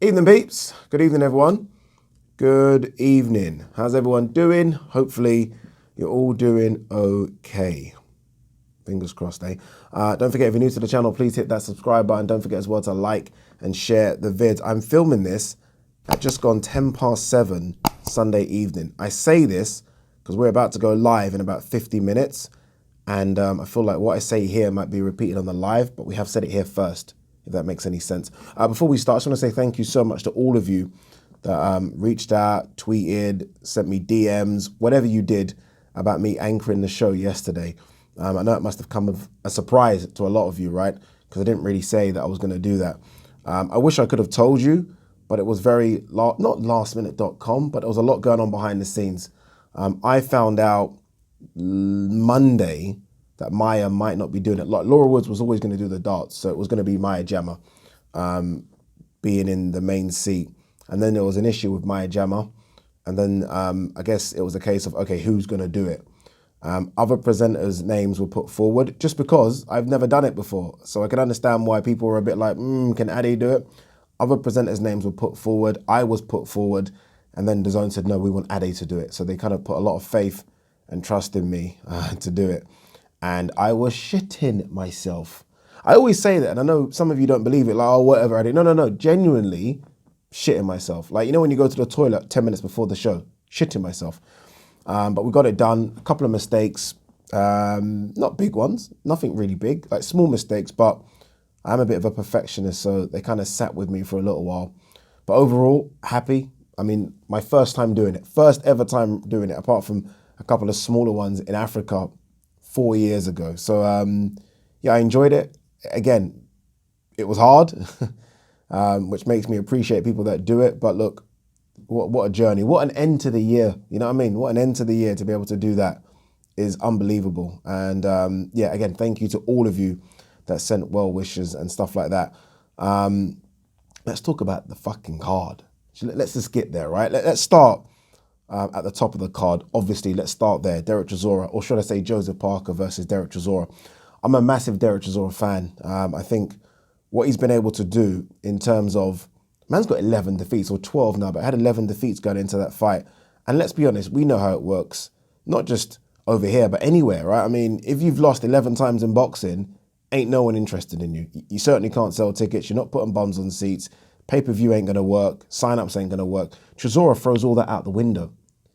Evening, peeps. Good evening, everyone. Good evening. How's everyone doing? Hopefully, you're all doing okay. Fingers crossed, eh? Don't forget, if you're new to the channel, please hit that subscribe button. Don't forget as well to like and share the vids. I'm filming this at just gone 7:10 Sunday evening. I say this because we're about to go live in about 50 minutes. And I feel like what I say here might be repeated on the live, but we have said it here first, if that makes any sense. Before we start, I just want to say thank you so much to all of you that reached out, tweeted, sent me DMs, whatever you did about me anchoring the show yesterday. I know it must have come as a surprise to a lot of you, right? Because I didn't really say that I was going to do that. I wish I could have told you, but it was very, not lastminute.com, but there was a lot going on behind the scenes. I found out Monday that Maya might not be doing it. Like Laura Woods was always going to do the darts, so it was going to be Maya Jama being in the main seat. And then there was an issue with Maya Jama, and then I guess it was a case of, okay, who's going to do it? Other presenters' names were put forward just because I've never done it before. So I can understand why people were a bit like, can Addy do it? Other presenters' names were put forward. I was put forward. And then DAZN said, no, we want Addy to do it. So they kind of put a lot of faith and trust in me to do it. And I was shitting myself. I always say that, and I know some of you don't believe it, like, oh, whatever, Addy. No, genuinely shitting myself. Like, you know when you go to the toilet 10 minutes before the show, shitting myself. But we got it done, a couple of mistakes, not big ones, nothing really big, like small mistakes, but I'm a bit of a perfectionist, so they kind of sat with me for a little while. But overall, happy. I mean, my first time doing it, first ever time doing it, apart from a couple of smaller ones in Africa 4 years ago. So yeah, I enjoyed it. Again, it was hard, which makes me appreciate people that do it. But look, what a journey. What an end to the year. You know what I mean? What an end to the year to be able to do that is unbelievable. And yeah, again, thank you to all of you that sent well wishes and stuff like that. Let's talk about the fucking card. Let's just get there, right? Let's start at the top of the card. Obviously, let's start there. Derek Chisora, or should I say Joseph Parker versus Derek Chisora. I'm a massive Derek Chisora fan. I think what he's been able to do in terms of, man's got 11 defeats, or 12 now, but had 11 defeats going into that fight. And let's be honest, we know how it works. Not just over here, but anywhere, right? I mean, if you've lost 11 times in boxing, ain't no one interested in you. You certainly can't sell tickets. You're not putting bums on seats. Pay-per-view ain't going to work. Sign-ups ain't going to work. Chisora throws all that out the window.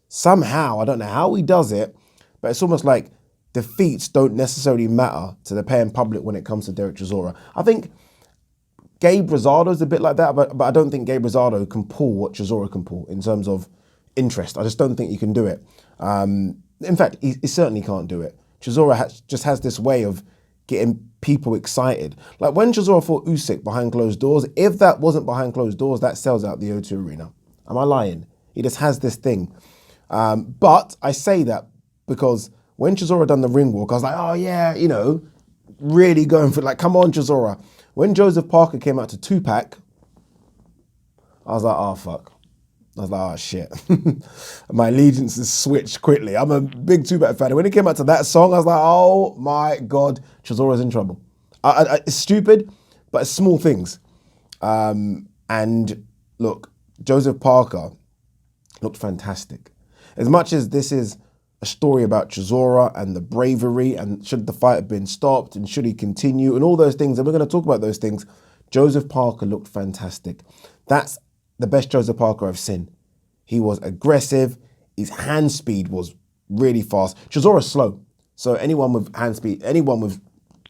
Somehow, I don't know how he does it, but it's almost like defeats don't necessarily matter to the paying public when it comes to Derek Chisora. I think Gabe Rosado's a bit like that, but I don't think Gabe Rosado can pull what Chisora can pull in terms of interest. I just don't think he can do it. In fact, he certainly can't do it. Chisora just has this way of getting people excited. Like when Chisora fought Usyk behind closed doors, if that wasn't behind closed doors, that sells out the O2 Arena. Am I lying? He just has this thing. But I say that because when Chisora done the ring walk, I was like, oh yeah, you know, really going for it. Like, come on, Chisora. When Joseph Parker came out to Tupac, I was like, oh, fuck. I was like, oh, shit. My allegiances switched quickly. I'm a big Tupac fan. And when he came out to that song, I was like, oh, my God, Chisora's in trouble. It's stupid, but it's small things. And look, Joseph Parker looked fantastic. As much as this is a story about Chisora and the bravery and should the fight have been stopped and should he continue and all those things, and we're going to talk about those things, Joseph Parker looked fantastic. That's the best Joseph Parker I've seen. He was aggressive. His hand speed was really fast. Chisora's slow. So anyone with hand speed, anyone with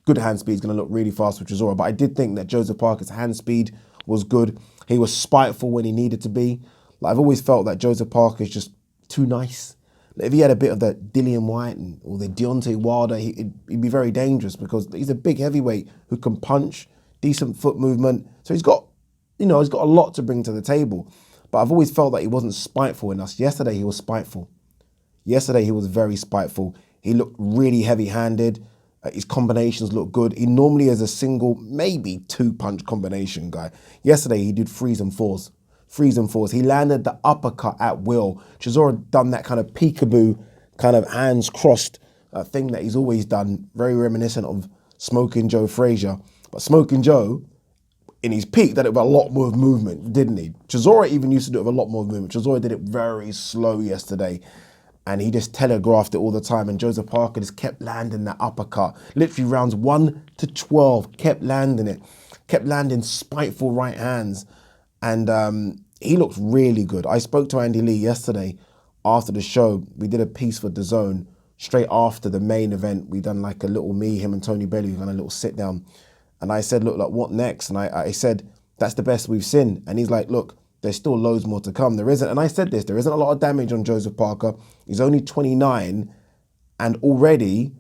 good hand speed is going to look really fast with Chisora. But I did think that Joseph Parker's hand speed was good. He was spiteful when he needed to be. Like, I've always felt that Joseph Parker is just too nice. If he had a bit of that Dillian White or the Deontay Wilder, he'd be very dangerous because he's a big heavyweight who can punch, decent foot movement. So he's got, you know, he's got a lot to bring to the table. But I've always felt that he wasn't spiteful enough. Yesterday, he was spiteful. Yesterday, he was very spiteful. He looked really heavy-handed. His combinations looked good. He normally is a single, maybe two-punch combination guy. Yesterday, he did threes and fours. Threes and fours. He landed the uppercut at will. Chisora done that kind of peekaboo, kind of hands crossed thing that he's always done. Very reminiscent of Smoking Joe Frazier. But Smoking Joe in his peak, did it with a lot more movement, didn't he? Chisora even used to do it with a lot more movement. Chisora did it very slow yesterday, and he just telegraphed it all the time. And Joseph Parker just kept landing that uppercut. Literally rounds 1 to 12, kept landing it. Kept landing spiteful right hands. And he looked really good. I spoke to Andy Lee yesterday after the show. We did a piece for DAZN straight after the main event. We done like a little him and Tony Bellew, we done a little sit down. And I said, look, like, what next? And I said, that's the best we've seen. And he's like, look, there's still loads more to come. There isn't, and I said this, there isn't a lot of damage on Joseph Parker. He's only 29, and already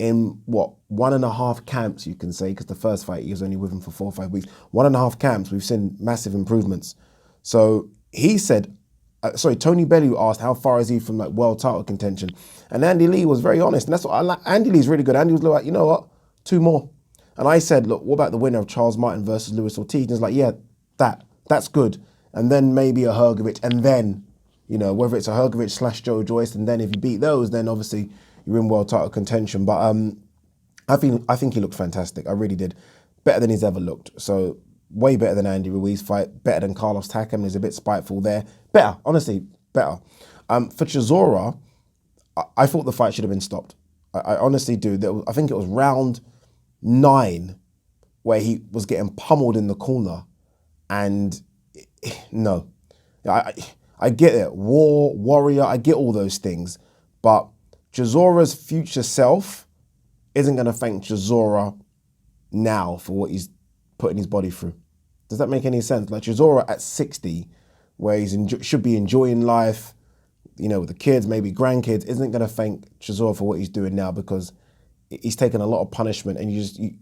in, 1.5 camps, you can say, because the first fight, he was only with him for 4 or 5 weeks. 1.5 camps, we've seen massive improvements. So he said, Tony Bellew asked, how far is he from like world title contention? And Andy Lee was very honest, and that's what I like. Andy Lee's really good. Andy was like, you know what, 2 more. And I said, look, what about the winner of Charles Martin versus Luis Ortiz? And he's like, yeah, that's good. And then maybe a Hrgovic, and then, you know, whether it's a Hrgovic / Joe Joyce, and then if you beat those, then obviously you're in world title contention. But I think he looked fantastic. I really did. Better than he's ever looked. So way better than Andy Ruiz fight. Better than Carlos Takam. He's a bit spiteful there. Better, honestly, better. For Chisora, I thought the fight should have been stopped. I honestly do. I think it was round 9 where he was getting pummeled in the corner, and no, I get it, warrior, I get all those things, but Chisora's future self isn't going to thank Chisora now for what he's putting his body through. Does that make any sense? Like Chisora at 60, where he's should be enjoying life, you know, with the kids, maybe grandkids, isn't going to thank Chisora for what he's doing now, because he's taken a lot of punishment, and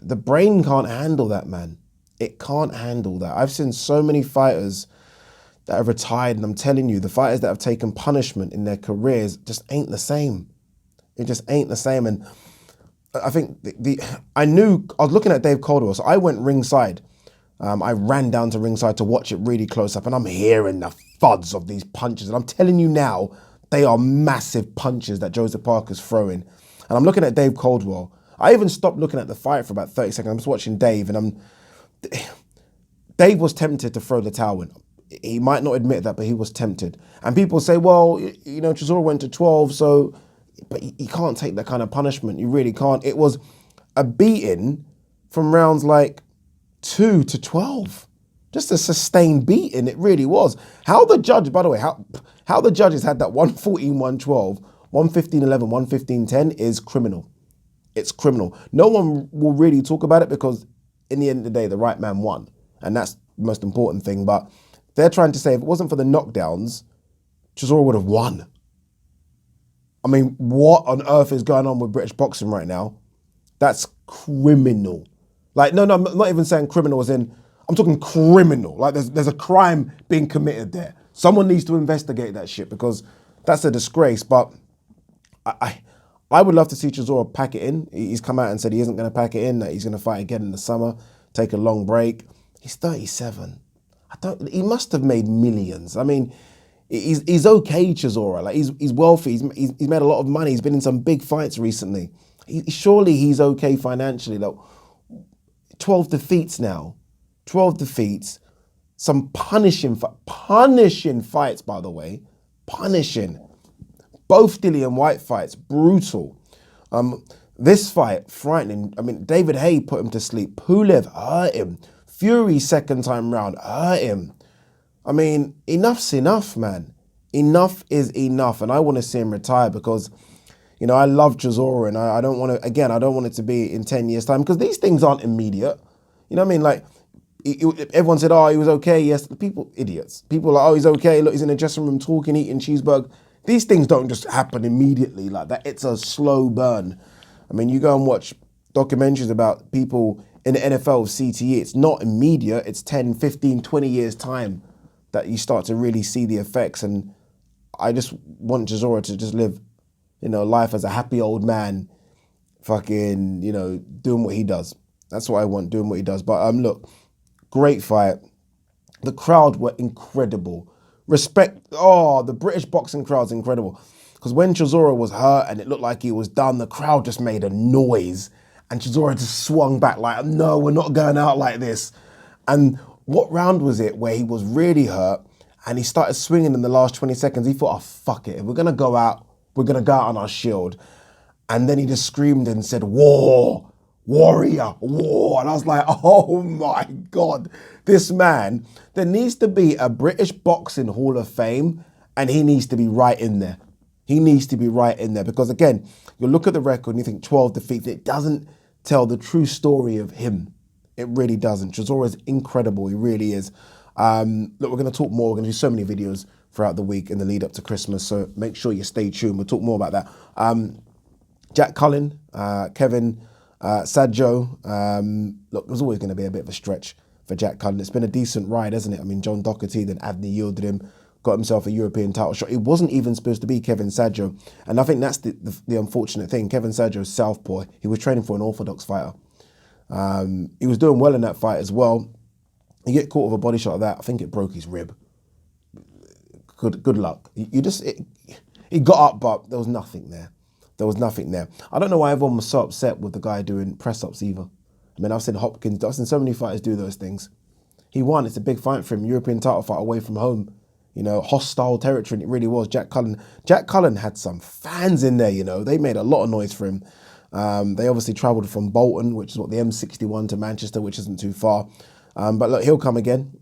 the brain can't handle that, man. It can't handle that. I've seen so many fighters that have retired, and I'm telling you, the fighters that have taken punishment in their careers just ain't the same. It just ain't the same. And I think I was looking at Dave Caldwell, so I went ringside. I ran down to ringside to watch it really close up, and I'm hearing the thuds of these punches. And I'm telling you now, they are massive punches that Joseph Parker's throwing. And I'm looking at Dave Caldwell. I even stopped looking at the fight for about 30 seconds. I'm just watching Dave, and Dave was tempted to throw the towel in. He might not admit that, but he was tempted. And people say, well, you know, Chisora went to 12, so, but you can't take that kind of punishment. You really can't. It was a beating from rounds like 2 to 12. Just a sustained beating, it really was. How the judge, by the way, how the judges had that 114-112, 115-11, 115-10 is criminal. It's criminal. No one will really talk about it, because in the end of the day, the right man won. And that's the most important thing. But they're trying to say, if it wasn't for the knockdowns, Chisora would have won. I mean, what on earth is going on with British boxing right now? That's criminal. Like, no, I'm not even saying criminal as in, I'm talking criminal. Like, there's a crime being committed there. Someone needs to investigate that shit, because that's a disgrace. But I would love to see Chisora pack it in. He's come out and said he isn't going to pack it in, that he's going to fight again in the summer, take a long break. He's 37. He must have made millions. I mean, he's okay, Chisora. Like, he's wealthy. He's made a lot of money. He's been in some big fights recently. Surely he's okay financially. Like, 12 defeats now. 12 defeats. Some punishing fights, by the way. Punishing. Both Dillian White fights, brutal. This fight, frightening. I mean, David Haye put him to sleep. Pulev hurt him. Fury second time round hurt him. I mean, enough's enough, man. Enough is enough. And I want to see him retire, because, you know, I love Chisora, and I don't want to, again, I don't want it to be in 10 years' time, because these things aren't immediate. You know what I mean? Like, everyone said, oh, he was okay. Yes, people, idiots. People are like, oh, he's okay. Look, he's in the dressing room talking, eating cheeseburger. These things don't just happen immediately like that. It's a slow burn. I mean, you go and watch documentaries about people in the NFL of CTE. It's not immediate. It's 10, 15, 20 years time that you start to really see the effects. And I just want Chisora to just live, you know, life as a happy old man, fucking, you know, doing what he does. That's what I want, doing what he does. But look, great fight. The crowd were incredible. Respect, the British boxing crowd's incredible. Because when Chisora was hurt and it looked like he was done, the crowd just made a noise. And Chisora just swung back like, no, we're not going out like this. And what round was it where he was really hurt and he started swinging in the last 20 seconds? He thought, oh, fuck it. If we're going to go out, we're going to go out on our shield. And then he just screamed and said, war, warrior, war. And I was like, oh my God, this man, there needs to be a British Boxing Hall of Fame and he needs to be right in there. He needs to be right in there because, again, you look at the record and you think 12 defeats. It doesn't tell the true story of him. It really doesn't. Chisora is incredible. He really is. Look, we're going to talk more. We're going to do so many videos throughout the week in the lead up to Christmas. So make sure you stay tuned. We'll talk more about that. Jack Cullen, Kevin Sadjo. Look, there's always going to be a bit of a stretch for Jack Cullen. It's been a decent ride, hasn't it? I mean, John Doherty, then Avni yielded him, got himself a European title shot. It wasn't even supposed to be Kevin Sadjo. And I think that's the unfortunate thing. Kevin Sadjo is southpaw. He was training for an orthodox fighter. He was doing well in that fight as well. You get caught with a body shot like that, I think it broke his rib. Good luck. He got up, but there was nothing there. There was nothing there. I don't know why everyone was so upset with the guy doing press-ups either. I mean, I've seen Hopkins, I've seen so many fighters do those things. He won. It's a big fight for him. European title fight away from home. You know, hostile territory, and it really was. Jack Cullen had some fans in there, you know. They made a lot of noise for him. They obviously travelled from Bolton, which is what the M61 to Manchester, which isn't too far. But look, he'll come again.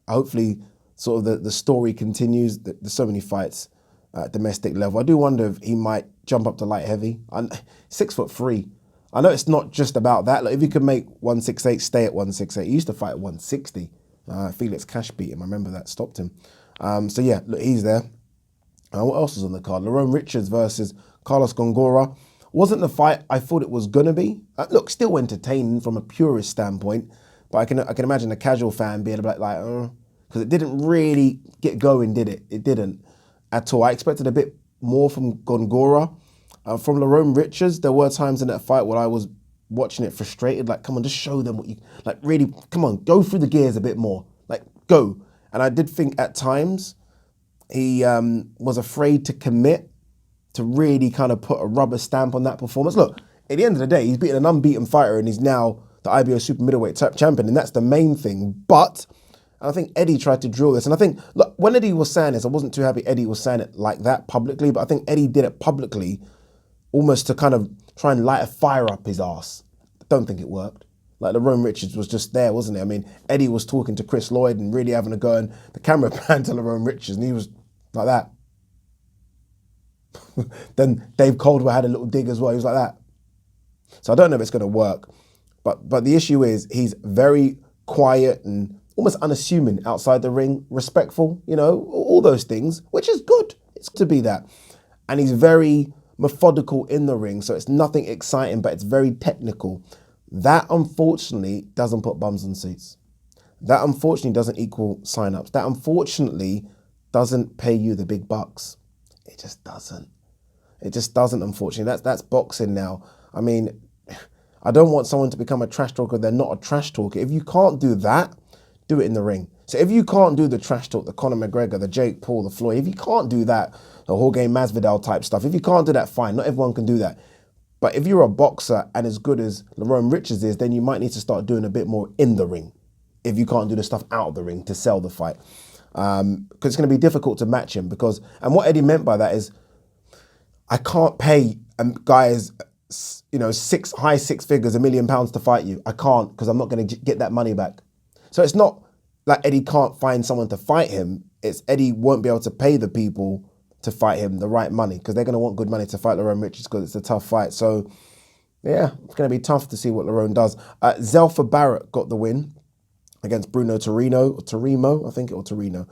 Hopefully, sort of the story continues. There's so many fights at domestic level. I do wonder if he might jump up to light heavy. 6'3". I know it's not just about that. Like if he could make 168, stay at 168. He used to fight at 160. Felix Cash beat him. I remember that stopped him. So yeah, look, he's there. What else was on the card? Lerone Richards versus Carlos Gongora. Wasn't the fight I thought it was gonna be. Look, still entertaining from a purist standpoint, but I can imagine a casual fan being like, because it didn't really get going, did it? It didn't at all. I expected a bit more from Gongora. From Lerone Richards, there were times in that fight where I was watching it frustrated, like, come on, just show them what you, like, really, come on, go through the gears a bit more, like, go. And I did think at times he was afraid to commit, to really kind of put a rubber stamp on that performance. Look, at the end of the day, he's beaten an unbeaten fighter and he's now the IBO super middleweight champion, and that's the main thing. But I think Eddie tried to drill this. And I think, look, when Eddie was saying this, I wasn't too happy Eddie was saying it like that publicly, but I think Eddie did it publicly almost to kind of try and light a fire up his ass. I don't think it worked. Like Lerone Richards was just there, wasn't it? I mean, Eddie was talking to Chris Lloyd and really having a go, and the camera panned to Lerone Richards and he was like that. Then Dave Caldwell had a little dig as well. He was like that. So I don't know if it's going to work. But the issue is he's very quiet and almost unassuming outside the ring, respectful, you know, all those things, which is good. It's good to be that. And he's very methodical in the ring, so it's nothing exciting, but it's very technical. That, unfortunately, doesn't put bums on seats. That, unfortunately, doesn't equal sign-ups. That, unfortunately, doesn't pay you the big bucks. It just doesn't. It just doesn't, unfortunately. That's boxing now. I mean, I don't want someone to become a trash talker. They're not a trash talker. If you can't do that, do it in the ring. So if you can't do the trash talk, the Conor McGregor, the Jake Paul, the Floyd, if you can't do that, the Jorge Masvidal type stuff, if you can't do that, fine. Not everyone can do that. But if you're a boxer and as good as Lerone Richards is, then you might need to start doing a bit more in the ring if you can't do the stuff out of the ring to sell the fight. Because it's going to be difficult to match him. And what Eddie meant by that is, I can't pay guys, you know, high six figures, £1 million to fight you. I can't, because I'm not going to get that money back. So it's not like Eddie can't find someone to fight him. It's Eddie won't be able to pay the people to fight him the right money, because they're going to want good money to fight Lerone Richards because it's a tough fight. So, yeah, it's going to be tough to see what Lerone does. Zelfa Barrett got the win against Bruno Torimo, I think, or Torino.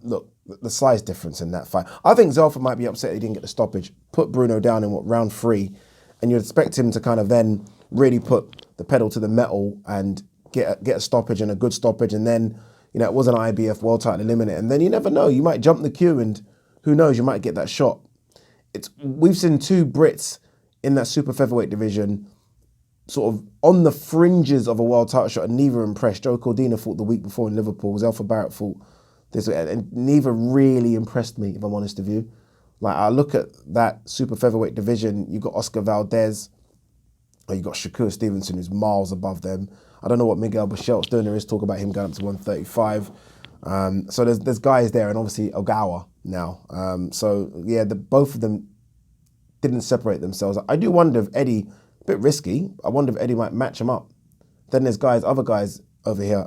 Look, the size difference in that fight. I think Zelfa might be upset he didn't get the stoppage. Put Bruno down in round 3, and you'd expect him to kind of then really put the pedal to the metal and get a stoppage and a good stoppage, and then, you know, it was an IBF world title eliminate, and then you never know, you might jump the queue and who knows, you might get that shot. We've seen 2 Brits in that super featherweight division sort of on the fringes of a world title shot and neither impressed. Joe Cordina fought the week before in Liverpool, Zelfa Barrett fought this, and neither really impressed me, if I'm honest with you. Like, I look at that super featherweight division, you got Oscar Valdez, or you got Shakur Stevenson, who's miles above them. I don't know what Miguel Bichel's doing. There is talk about him going up to 135. So there's guys there, and obviously Ogawa now. So yeah, both of them didn't separate themselves. I do wonder if Eddie, a bit risky, I wonder if Eddie might match him up. Then there's other guys over here.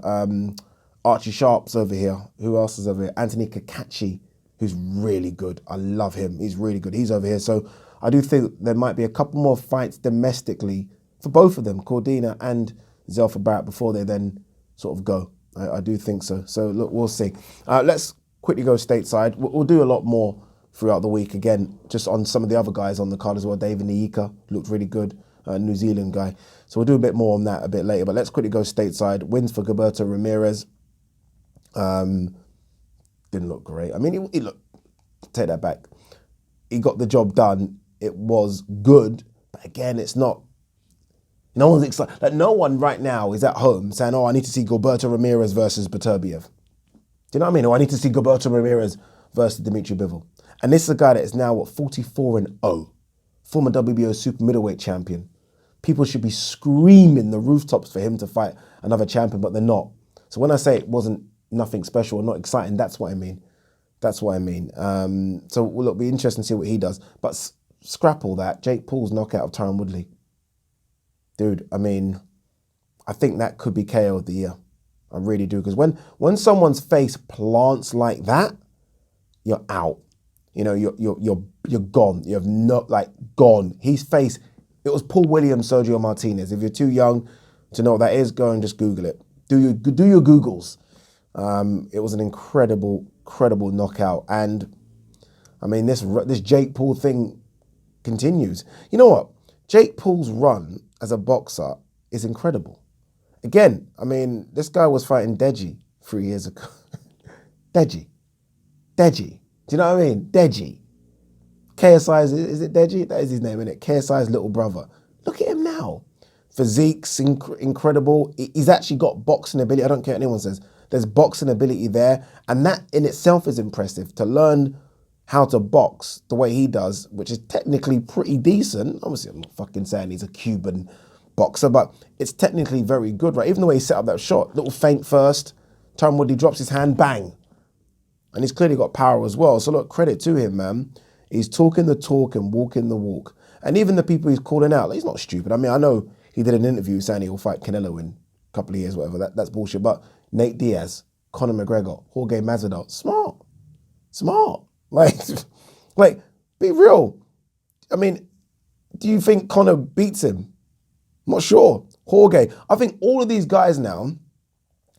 Archie Sharp's over here. Who else is over here? Anthony Kakachi, who's really good. I love him. He's really good. He's over here. So I do think there might be a couple more fights domestically for both of them, Cordina and Zelfa Barrett, before they then sort of go. I do think so. So look, we'll see. Let's quickly go stateside. We'll do a lot more throughout the week. Again, just on some of the other guys on the card as well. David Nyika looked really good. New Zealand guy. So we'll do a bit more on that a bit later. But let's quickly go stateside. Wins for Gilberto Ramirez. Didn't look great. I mean, he looked, take that back. He got the job done. It was good. But again, it's not, no one's excited. Like, no one right now is at home saying, oh, I need to see Gilberto Ramirez versus Beterbiev. Do you know what I mean? Or I need to see Gilberto Ramirez versus Dimitri Bivol. And this is a guy that is now, 44-0. Former WBO super middleweight champion. People should be screaming the rooftops for him to fight another champion, but they're not. So when I say it wasn't nothing special or not exciting, that's what I mean. That's what I mean. So will it be interesting to see what he does. But scrap all that. Jake Paul's knockout of Tyron Woodley. Dude, I mean, I think that could be KO of the year. I really do. Because when someone's face plants like that, you're out. You know, you're gone. You have gone. His face, it was Paul Williams, Sergio Martinez. If you're too young to know what that is, go and just Google it. Do your Googles. It was an incredible knockout. And I mean, this Jake Paul thing continues. You know what? Jake Paul's run as a boxer is incredible. Again, I mean, this guy was fighting Deji 3 years ago. Deji. Do you know what I mean? Deji. KSI's, is it Deji? That is his name, isn't it? KSI's little brother. Look at him now. Physique's incredible. He's actually got boxing ability. I don't care what anyone says. There's boxing ability there. And that in itself is impressive. To learn how to box the way he does, which is technically pretty decent. Obviously, I'm not fucking saying he's a Cuban boxer, but it's technically very good, right? Even the way he set up that shot. Little feint first. Tyron Woodley drops his hand, bang. And he's clearly got power as well. So look, credit to him, man. He's talking the talk and walking the walk. And even the people he's calling out, he's not stupid. I mean, I know he did an interview saying he'll fight Canelo in a couple of years, whatever. That's bullshit. But Nate Diaz, Conor McGregor, Jorge Masvidal, smart. Like, be real. I mean, do you think Conor beats him? I'm not sure. Jorge. I think all of these guys now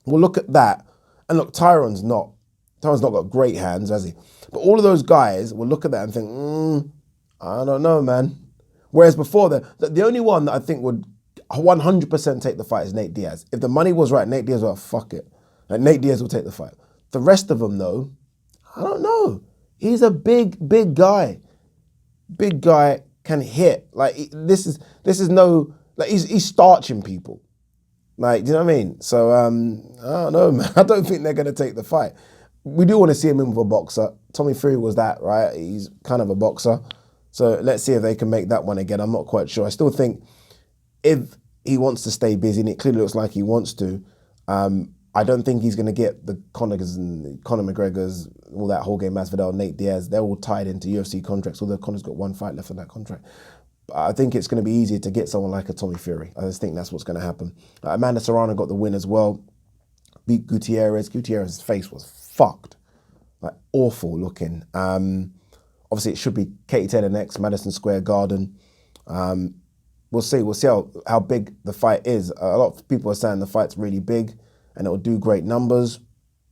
will look at that. And look, Tyron's not got great hands, has he? But all of those guys will look at that and think, I don't know, man. Whereas before, the only one that I think would 100% take the fight is Nate Diaz. If the money was right, Nate Diaz will fuck it. Like, Nate Diaz will take the fight. The rest of them, though, I don't know. He's a big guy. Big guy can hit. Like, this is no, like, he's starching people. Like, do you know what I mean? So, I don't know, man. I don't think they're going to take the fight. We do want to see him in with a boxer. Tommy Fury was that, right? He's kind of a boxer. So let's see if they can make that one again. I'm not quite sure. I still think if he wants to stay busy, and it clearly looks like he wants to, I don't think he's going to get the Conors and Conor McGregor's, all that Jorge Masvidal, Nate Diaz. They're all tied into UFC contracts, although Conor's got one fight left on that contract. I think it's going to be easier to get someone like a Tommy Fury. I just think that's what's going to happen. Amanda Serrano got the win as well. Beat Gutierrez. Gutierrez's face was fucked. Like, awful looking. Obviously, it should be Katie Taylor next, Madison Square Garden. We'll see. We'll see how big the fight is. A lot of people are saying the fight's really big and it'll do great numbers.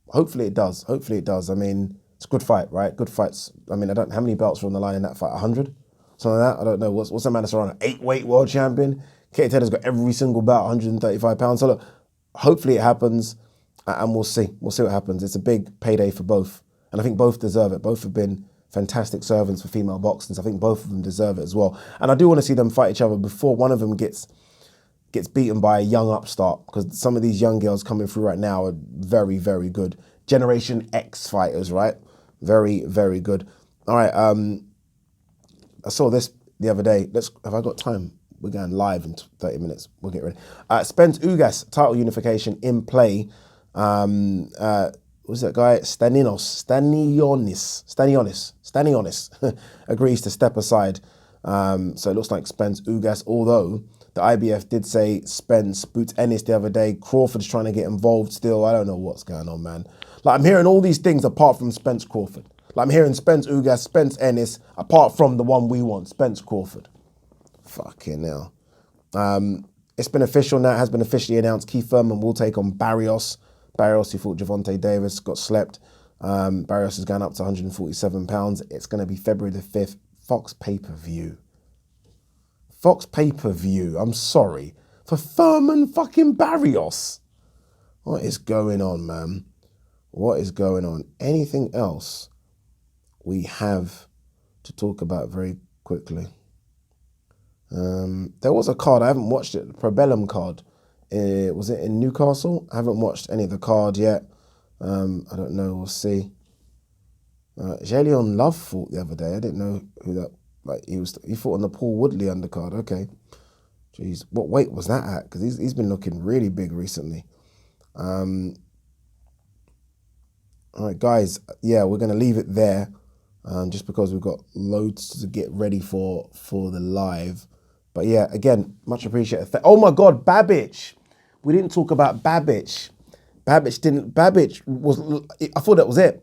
Hopefully it does. I mean, it's a good fight, right? Good fights. I mean, how many belts were on the line in that fight? 100? Something like that? I don't know. What's Amanda Serrano? 8-weight world champion? Katie Taylor's got every single bout, 135 pounds. So look, hopefully it happens and we'll see. We'll see what happens. It's a big payday for both. And I think both deserve it. Both have been fantastic servants for female boxing. So I think both of them deserve it as well. And I do want to see them fight each other before one of them gets beaten by a young upstart, because some of these young girls coming through right now are very, very good. Generation X fighters, right? Very, very good. All right. I saw this the other day. Have I got time? We're going live in 30 minutes. We'll get ready. Spence Ugas, title unification in play. Who's that guy? Stanionis agrees to step aside. So it looks like Spence Ugas, although the IBF did say Spence boots Ennis the other day. Crawford's trying to get involved still. I don't know what's going on, man. Like, I'm hearing all these things apart from Spence Crawford. Like, I'm hearing Spence Ugas, Spence Ennis, apart from the one we want, Spence Crawford. Fucking hell. It's been official now. It has been officially announced. Keith Thurman will take on Barrios. Barrios, who fought Gervonta Davis, got slept. Barrios is going up to 147 pounds. It's going to be February the 5th. Fox pay-per-view. Fox pay-per-view. I'm sorry. For Thurman fucking Barrios. What is going on, man? What is going on? Anything else we have to talk about very quickly? There was a card. I haven't watched it. The Probellum card. Was it in Newcastle? I haven't watched any of the card yet. I don't know. We'll see. Jalion Love fought the other day. I didn't know who that. Like, he fought on the Paul Woodley undercard. Okay. Jeez, what weight was that at? Because he's been looking really big recently. All right, guys. Yeah, we're gonna leave it there. Just because we've got loads to get ready for the live. But yeah, again, much appreciated. Oh my God, Babbich. We didn't talk about Babbich. Babbich was, I thought that was it.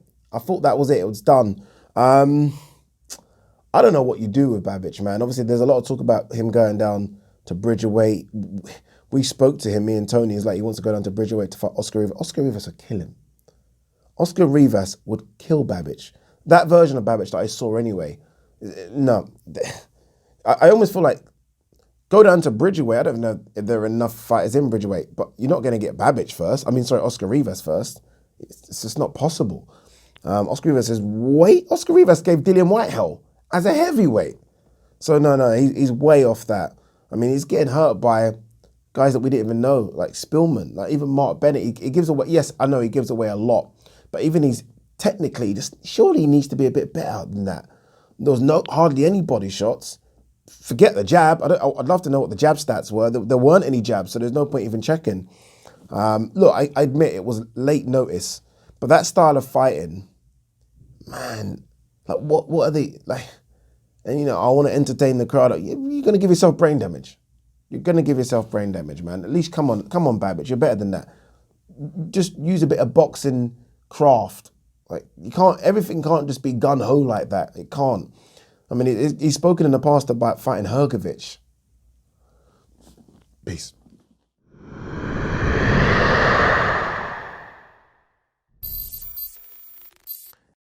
It was done. I don't know what you do with Babbich, man. Obviously, there's a lot of talk about him going down to Bridgerweight. We spoke to him, me and Tony. He's like, he wants to go down to Bridgerweight to fight Oscar Rivas. Oscar Rivas would kill him. Oscar Rivas would kill Babbich. That version of Babbich that I saw anyway. No. I almost feel like, go down to Bridgerweight. I don't know if there are enough fighters in Bridgerweight, but you're not going to get Babbich first. Oscar Rivas first. It's just not possible. Oscar Rivas gave Dillian White hell as a heavyweight. So no, he's way off that. I mean, he's getting hurt by guys that we didn't even know, like Spillman, like even Mark Bennett. He gives away, yes, I know he gives away a lot, but even he's technically, surely he needs to be a bit better than that. There was hardly any body shots. Forget the jab. I'd love to know what the jab stats were. There weren't any jabs, so there's no point even checking. Look, I admit it was late notice, but that style of fighting, man, like what are they like? And I want to entertain the crowd. You're going to give yourself brain damage. You're going to give yourself brain damage, man. At least come on, Babbich. You're better than that. Just use a bit of boxing craft. Like, everything can't just be gun-ho like that. It can't. I mean, he's spoken in the past about fighting Hrgovic. Peace.